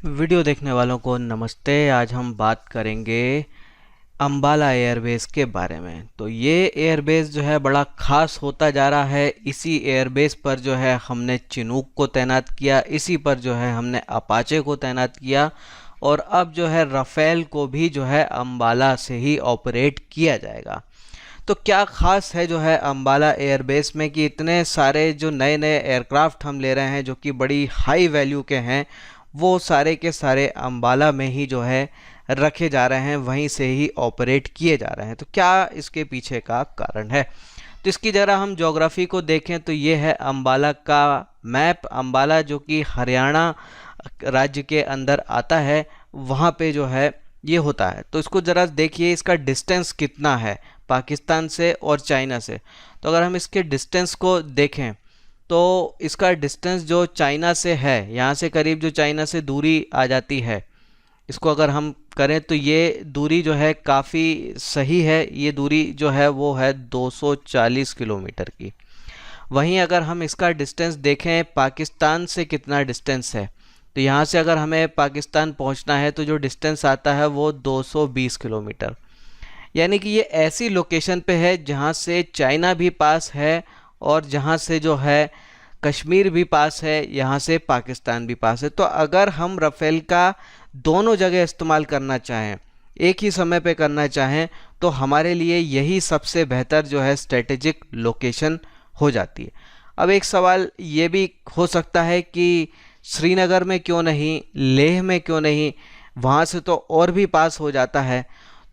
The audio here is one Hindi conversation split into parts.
वीडियो देखने वालों को नमस्ते। आज हम बात करेंगे अंबाला एयरबेस के बारे में। तो ये एयरबेस जो है बड़ा ख़ास होता जा रहा है। इसी एयरबेस पर जो है हमने चिनूक को तैनात किया, इसी पर जो है हमने अपाचे को तैनात किया और अब जो है राफेल को भी जो है अंबाला से ही ऑपरेट किया जाएगा। तो क्या ख़ास है जो है अंबाला एयरबेस में कि इतने सारे जो नए नए एयरक्राफ्ट हम ले रहे हैं जो कि बड़ी हाई वैल्यू के हैं, वो सारे के सारे अंबाला में ही जो है रखे जा रहे हैं, वहीं से ही ऑपरेट किए जा रहे हैं। तो क्या इसके पीछे का कारण है? तो इसकी ज़रा हम ज्योग्राफी को देखें तो ये है अंबाला का मैप। अंबाला जो कि हरियाणा राज्य के अंदर आता है, वहाँ पे जो है ये होता है। तो इसको ज़रा देखिए, इसका डिस्टेंस कितना है पाकिस्तान से और चाइना से। तो अगर हम इसके डिस्टेंस को देखें तो इसका डिस्टेंस जो चाइना से है, यहाँ से करीब जो चाइना से दूरी आ जाती है, इसको अगर हम करें तो ये दूरी जो है काफ़ी सही है। ये दूरी जो है वो है 240 किलोमीटर की। वहीं अगर हम इसका डिस्टेंस देखें पाकिस्तान से कितना डिस्टेंस है, तो यहाँ से अगर हमें पाकिस्तान पहुँचना है तो जो डिस्टेंस आता है वो 220 किलोमीटर। यानी कि ये ऐसी लोकेशन पे है जहाँ से चाइना भी पास है और जहाँ से जो है कश्मीर भी पास है, यहाँ से पाकिस्तान भी पास है। तो अगर हम राफेल का दोनों जगह इस्तेमाल करना चाहें, एक ही समय पे करना चाहें, तो हमारे लिए यही सबसे बेहतर जो है स्ट्रेटेजिक लोकेशन हो जाती है। अब एक सवाल ये भी हो सकता है कि श्रीनगर में क्यों नहीं, लेह में क्यों नहीं, वहाँ से तो और भी पास हो जाता है।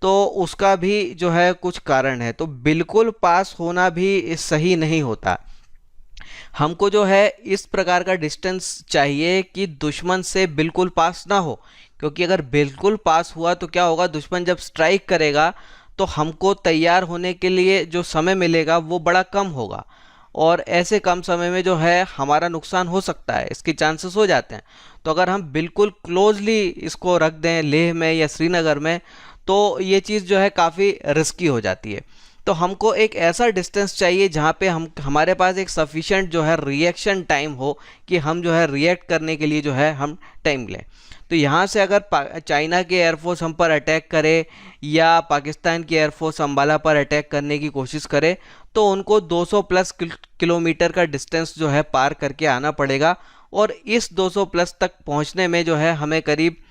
तो उसका भी जो है कुछ कारण है। तो बिल्कुल पास होना भी सही नहीं होता। हमको जो है इस प्रकार का डिस्टेंस चाहिए कि दुश्मन से बिल्कुल पास ना हो, क्योंकि अगर बिल्कुल पास हुआ तो क्या होगा, दुश्मन जब स्ट्राइक करेगा तो हमको तैयार होने के लिए जो समय मिलेगा वो बड़ा कम होगा और ऐसे कम समय में जो है हमारा नुकसान हो सकता है, इसके चांसेस हो जाते हैं। तो अगर हम बिल्कुल क्लोजली इसको रख दें लेह में या श्रीनगर में, तो ये चीज़ जो है काफ़ी रिस्की हो जाती है। तो हमको एक ऐसा डिस्टेंस चाहिए जहाँ पे हम हमारे पास एक सफिशिएंट जो है रिएक्शन टाइम हो कि हम जो है रिएक्ट करने के लिए जो है हम टाइम लें। तो यहाँ से अगर चाइना के एयरफोर्स हम पर अटैक करे या पाकिस्तान की एयरफोर्स अंबाला पर अटैक करने की कोशिश करे, तो उनको 200 प्लस किलोमीटर का डिस्टेंस जो है पार करके आना पड़ेगा और इस 200 प्लस तक पहुँचने में जो है हमें करीब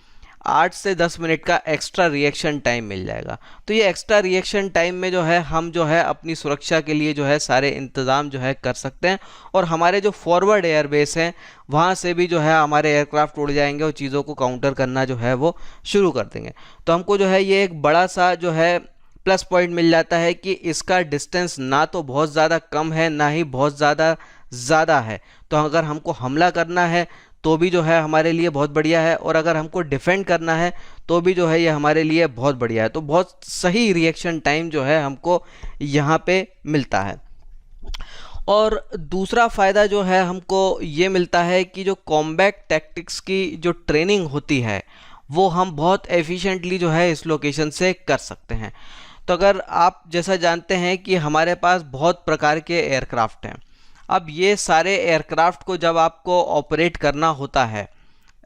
8 से 10 मिनट का एक्स्ट्रा रिएक्शन टाइम मिल जाएगा। तो ये एक्स्ट्रा रिएक्शन टाइम में जो है हम जो है अपनी सुरक्षा के लिए जो है सारे इंतज़ाम जो है कर सकते हैं और हमारे जो फॉरवर्ड एयरबेस हैं वहाँ से भी जो है हमारे एयरक्राफ्ट उड़ जाएंगे और चीज़ों को काउंटर करना जो है वो शुरू कर देंगे। तो हमको जो है ये एक बड़ा सा जो है प्लस पॉइंट मिल जाता है कि इसका डिस्टेंस ना तो बहुत ज़्यादा कम है ना ही बहुत ज़्यादा है। तो अगर हमको हमला करना है तो भी जो है हमारे लिए बहुत बढ़िया है और अगर हमको डिफेंड करना है तो भी जो है ये हमारे लिए बहुत बढ़िया है। तो बहुत सही रिएक्शन टाइम जो है हमको यहाँ पे मिलता है। और दूसरा फ़ायदा जो है हमको ये मिलता है कि जो कॉम्बैट टैक्टिक्स की जो ट्रेनिंग होती है वो हम बहुत एफिशिएंटली जो है इस लोकेशन से कर सकते हैं। तो अगर आप जैसा जानते हैं कि हमारे पास बहुत प्रकार के एयरक्राफ्ट हैं। अब ये सारे एयरक्राफ्ट को जब आपको ऑपरेट करना होता है,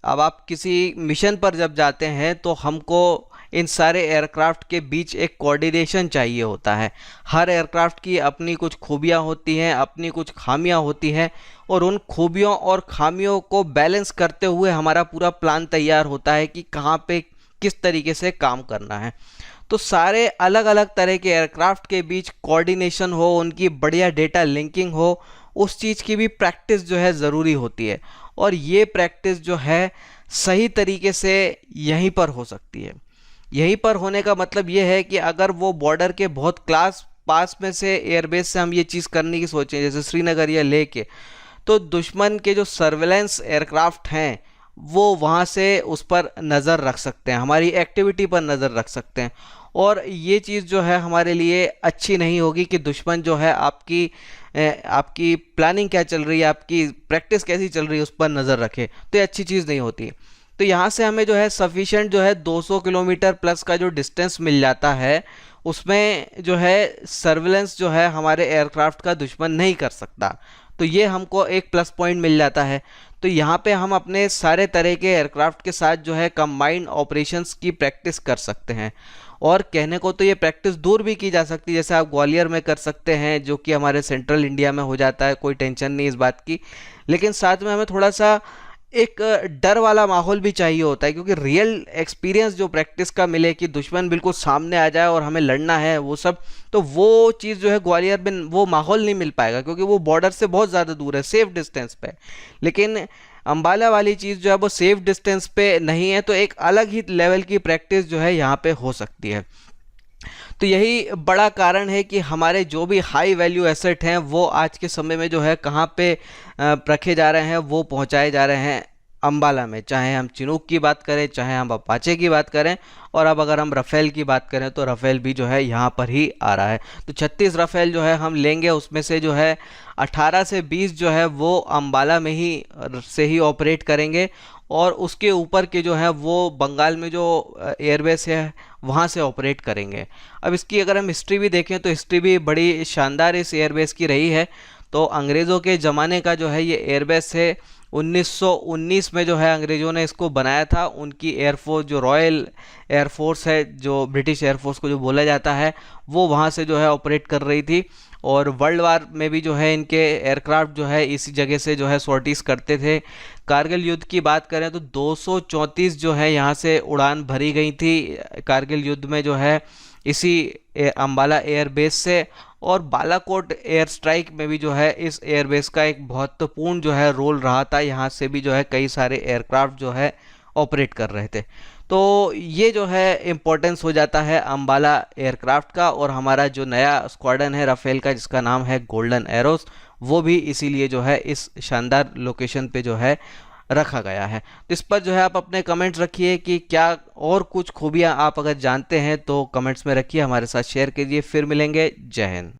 अब आप किसी मिशन पर जब जाते हैं तो हमको इन सारे एयरक्राफ्ट के बीच एक कोऑर्डिनेशन चाहिए होता है। हर एयरक्राफ्ट की अपनी कुछ खूबियाँ होती हैं, अपनी कुछ खामियाँ होती हैं और उन खूबियों और खामियों को बैलेंस करते हुए हमारा पूरा प्लान तैयार होता है कि कहाँ पे किस तरीके से काम करना है। तो सारे अलग अलग तरह के एयरक्राफ्ट के बीच कोऑर्डिनेशन हो, उनकी बढ़िया डेटा लिंकिंग हो, उस चीज़ की भी प्रैक्टिस जो है ज़रूरी होती है और ये प्रैक्टिस जो है सही तरीके से यहीं पर हो सकती है। यहीं पर होने का मतलब ये है कि अगर वो बॉर्डर के बहुत पास में से एयरबेस से हम ये चीज़ करने की सोचें, जैसे श्रीनगर या लेह के, तो दुश्मन के जो सर्वेलेंस एयरक्राफ्ट हैं वो वहाँ से उस पर नज़र रख सकते हैं, हमारी एक्टिविटी पर नज़र रख सकते हैं और ये चीज़ जो है हमारे लिए अच्छी नहीं होगी कि दुश्मन जो है आपकी प्लानिंग क्या चल रही है, आपकी प्रैक्टिस कैसी चल रही है, उस पर नज़र रखे। तो ये अच्छी चीज़ नहीं होती। तो यहाँ से हमें जो है सफिशिएंट जो है 200 किलोमीटर प्लस का जो डिस्टेंस मिल जाता है, उसमें जो है सर्विलेंस जो है हमारे एयरक्राफ्ट का दुश्मन नहीं कर सकता। तो ये हमको एक प्लस पॉइंट मिल जाता है। तो यहाँ पे हम अपने सारे तरह के एयरक्राफ्ट के साथ जो है कंबाइंड ऑपरेशंस की प्रैक्टिस कर सकते हैं। और कहने को तो ये प्रैक्टिस दूर भी की जा सकती है, जैसे आप ग्वालियर में कर सकते हैं जो कि हमारे सेंट्रल इंडिया में हो जाता है, कोई टेंशन नहीं इस बात की। लेकिन साथ में हमें थोड़ा सा एक डर वाला माहौल भी चाहिए होता है, क्योंकि रियल एक्सपीरियंस जो प्रैक्टिस का मिले कि दुश्मन बिल्कुल सामने आ जाए और हमें लड़ना है वो सब, तो वो चीज़ जो है ग्वालियर में वो माहौल नहीं मिल पाएगा, क्योंकि वो बॉर्डर से बहुत ज़्यादा दूर है, सेफ डिस्टेंस पे। लेकिन अंबाला वाली चीज़ जो है वो सेफ डिस्टेंस पे नहीं है, तो एक अलग ही लेवल की प्रैक्टिस जो है यहाँ पे हो सकती है। तो यही बड़ा कारण है कि हमारे जो भी हाई वैल्यू एसेट हैं वो आज के समय में जो है कहाँ पे रखे जा रहे हैं, वो पहुँचाए जा रहे हैं अंबाला में। चाहे हम चिनूक की बात करें, चाहे हम अपाचे की बात करें, और अब अगर हम राफेल की बात करें तो राफेल भी जो है यहाँ पर ही आ रहा है। तो 36 राफेल जो है हम लेंगे, उसमें से जो है 18 से 20 जो है वो अंबाला में ही से ऑपरेट करेंगे, और उसके ऊपर के जो है वो बंगाल में जो एयरबेस है वहाँ से ऑपरेट करेंगे। अब इसकी अगर हम हिस्ट्री भी देखें तो हिस्ट्री भी बड़ी शानदार इस एयरबेस की रही है। तो अंग्रेज़ों के ज़माने का जो है ये एयरबेस है, 1919 में जो है अंग्रेज़ों ने इसको बनाया था। उनकी एयरफोर्स जो रॉयल एयरफोर्स है, जो ब्रिटिश एयरफोर्स को जो बोला जाता है, वो वहाँ से जो है ऑपरेट कर रही थी। और वर्ल्ड वार में भी जो है इनके एयरक्राफ्ट जो है इसी जगह से जो है सॉर्टीज़ करते थे। कारगिल युद्ध की बात करें तो 234 जो है यहाँ से उड़ान भरी गई थी कारगिल युद्ध में जो है इसी अंबाला एयरबेस से। और बालाकोट एयर स्ट्राइक में भी जो है इस एयरबेस का एक महत्वपूर्ण जो है रोल रहा था। यहाँ से भी जो है कई सारे एयरक्राफ्ट जो है ऑपरेट कर रहे थे। तो ये जो है इम्पोर्टेंस हो जाता है अंबाला एयरक्राफ्ट का। और हमारा जो नया स्क्वाड्रन है राफेल का, जिसका नाम है गोल्डन एरोस, वो भी इसीलिए जो है इस शानदार लोकेशन पे जो है रखा गया है। तो इस पर जो है आप अपने कमेंट्स रखिए कि क्या और कुछ खूबियाँ आप अगर जानते हैं तो कमेंट्स में रखिए, हमारे साथ शेयर कीजिए। फिर मिलेंगे। जय हिंद।